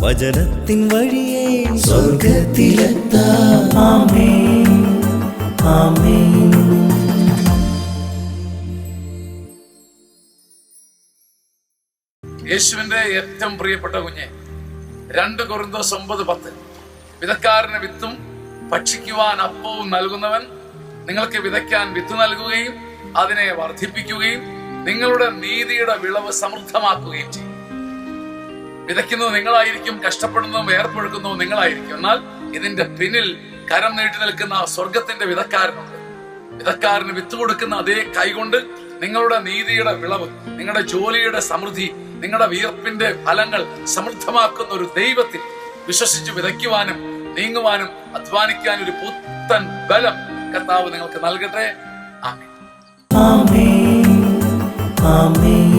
വചനത്തിൻ വഴിയേ സ്വർഗത്തിലെത്താം. ആമേൻ, ആമേൻ. യേശുവിന്റെ ഏറ്റവും പ്രിയപ്പെട്ട കുഞ്ഞെ, 2 കൊരിന്തോസ് 9:10, വിതക്കാരന് വിത്തും ഭക്ഷിക്കുവാൻ അപ്പവും നൽകുന്നവൻ നിങ്ങൾക്ക് വിതയ്ക്കാൻ വിത്ത് നൽകുകയും അതിനെ വർദ്ധിപ്പിക്കുകയും നിങ്ങളുടെ നീതിയുടെ വിളവ് സമൃദ്ധമാക്കുകയും ചെയ്യും. വിതയ്ക്കുന്നത് നിങ്ങളായിരിക്കും, കഷ്ടപ്പെടുന്നതും വേർപ്പൊഴുക്കുന്നതും നിങ്ങളായിരിക്കും. എന്നാൽ ഇതിന്റെ പിന്നിൽ കരം നീട്ടി നിൽക്കുന്ന സ്വർഗത്തിന്റെ വിതക്കാരനുണ്ട്. വിതക്കാരന് വിത്ത് കൊടുക്കുന്ന അതേ കൈകൊണ്ട് നിങ്ങളുടെ നീതിയുടെ വിളവ്, നിങ്ങളുടെ ജോലിയുടെ സമൃദ്ധി, നിങ്ങളുടെ വിയർപ്പിന്റെ ഫലങ്ങൾ സമൃദ്ധമാക്കുന്ന ഒരു ദൈവത്തിൽ വിശ്വസിച്ച് വിതയ്ക്കുവാനും നീങ്ങുവാനും അധ്വാനിക്കാൻ ഒരു പുത്തൻ ബലം കർത്താവ് നിങ്ങൾക്ക് നൽകട്ടെ. ആമേൻ, ആമേൻ, ആമേൻ.